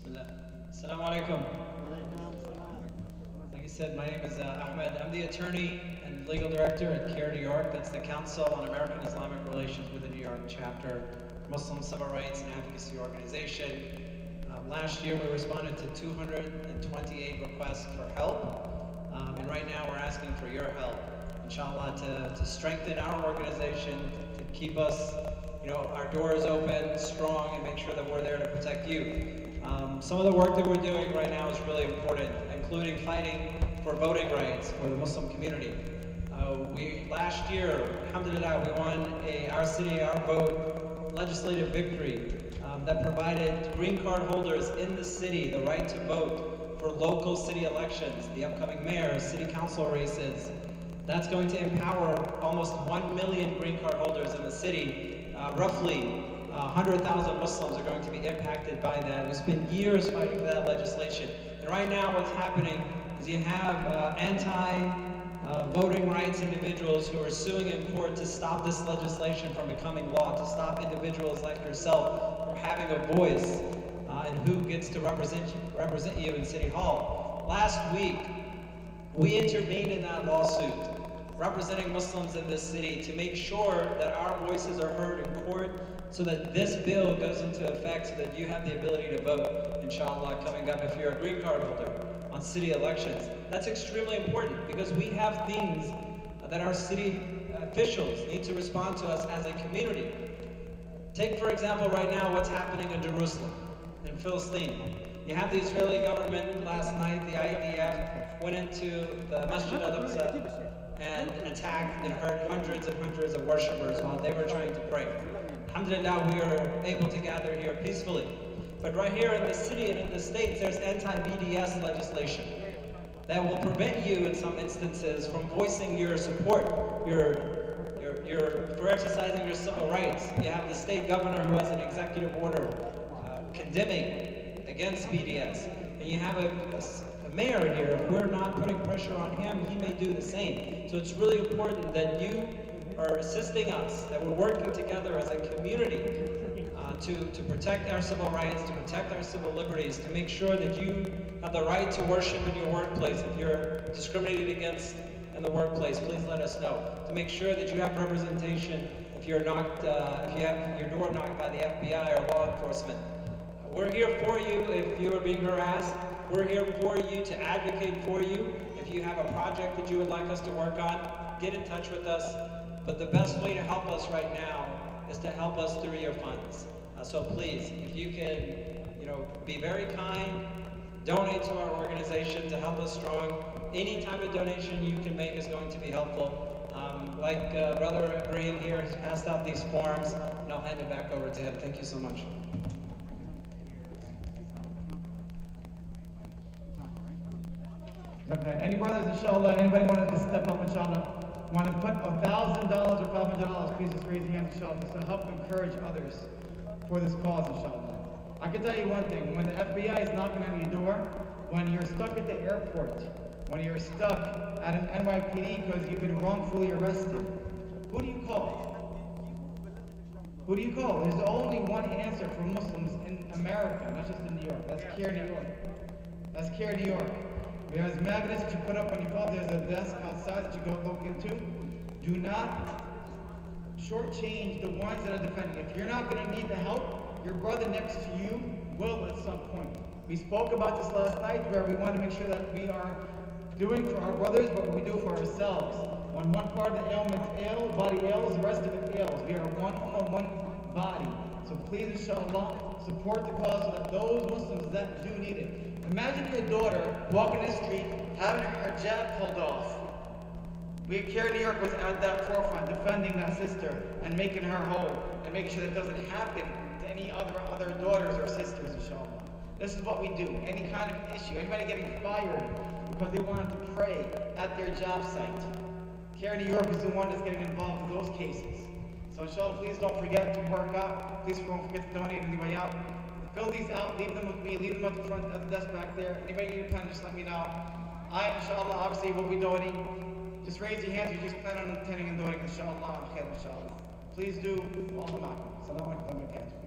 Assalamu alaikum. Like you said, my name is Ahmed. I'm the attorney and legal director at CARE New York. That's the Council on American Islamic Relations with the New York chapter, Muslim civil rights and advocacy organization. Last year we responded to 228 requests for help, and right now we're asking for your help, inshallah, to strengthen our organization, to keep us, our doors open, strong, and make sure that we're there to protect you. Some of the work that we're doing right now is really important, including fighting for voting rights for the Muslim community. Last year, alhamdulillah, we won Our City, Our Vote legislative victory that provided green card holders in the city the right to vote for local city elections, the upcoming mayor, city council races. That's going to empower almost 1 million green card holders in the city. Roughly 100,000 Muslims are going to be impacted by that. We spent years fighting for that legislation. And right now what's happening is you have voting rights individuals who are suing in court to stop this legislation from becoming law, to stop individuals like yourself from having a voice and who gets to represent you in City Hall. Last week, we intervened in that lawsuit, representing Muslims in this city, to make sure that our voices are heard in court, so that this bill goes into effect, so that you have the ability to vote, inshallah, coming up if you're a green card holder on city elections. That's extremely important because we have things that our city officials need to respond to us as a community. Take, for example, right now what's happening in Jerusalem, in Palestine. You have the Israeli government last night, the IDF, went into the Masjid al-Aqsa and attacked and hurt hundreds and hundreds of worshippers while they were trying to pray. Alhamdulillah, we are able to gather here peacefully. But right here in the city and in the states, there's anti-BDS legislation that will prevent you in some instances from voicing your support, for exercising your civil rights. You have the state governor who has an executive order condemning against BDS. And you have a mayor here. If we're not putting pressure on him, he may do the same. So it's really important that you are assisting us, that we're working together as a community to protect our civil rights, to protect our civil liberties, to make sure that you have the right to worship in your workplace. If you're discriminated against in the workplace, please let us know. To make sure that you have representation if you're knocked, if you have your door knocked by the FBI or law enforcement. We're here for you if you are being harassed. We're here for you to advocate for you. If you have a project that you would like us to work on, get in touch with us. But the best way to help us right now is to help us through your funds. So please, if you can, be very kind, donate to our organization to help us strong. Any type of donation you can make is going to be helpful. Like Brother Ibrahim here has passed out these forms, and I'll hand it back over to him. Thank you so much. Okay. Any brothers, inshallah, anybody wanted to step up, inshallah, want to put $1,000 or $500, please just raise your hand, inshallah, just to help encourage others for this cause, inshallah. I can tell you one thing, when the FBI is knocking on your door, when you're stuck at the airport, when you're stuck at an NYPD because you've been wrongfully arrested, who do you call? Who do you call? There's only one answer for Muslims in America, not just in New York. That's CARE New York. That's CARE New York. There's magnets that you put up when you call. There's a desk outside that you go look into. Do not shortchange the ones that are defending. If you're not going to need the help, your brother next to you will at some point. We spoke about this last night where we want to make sure that we are doing for our brothers what we do for ourselves. When one part of the body ails, the rest of it ails. We are one ummah, one body. So please, inshallah, support the cause so that those Muslims that do need it. Imagine your daughter walking the street, having her hijab pulled off. We at CARE New York was at that forefront, defending that sister and making her whole, and making sure that doesn't happen to any other daughters or sisters, inshallah. This is what we do. Any kind of issue, anybody getting fired because they wanted to pray at their job site. CARE New York is the one that's getting involved in those cases. So inshallah, please don't forget to work out. Please don't forget to donate on the way out. Fill these out, leave them with me, leave them at the front of the desk back there. Anybody need a pen, just let me know. I, inshallah, obviously will be donating. Just raise your hands if you just plan on attending and donating, inshallah, inshallah. Please do. Assalamu alaikum.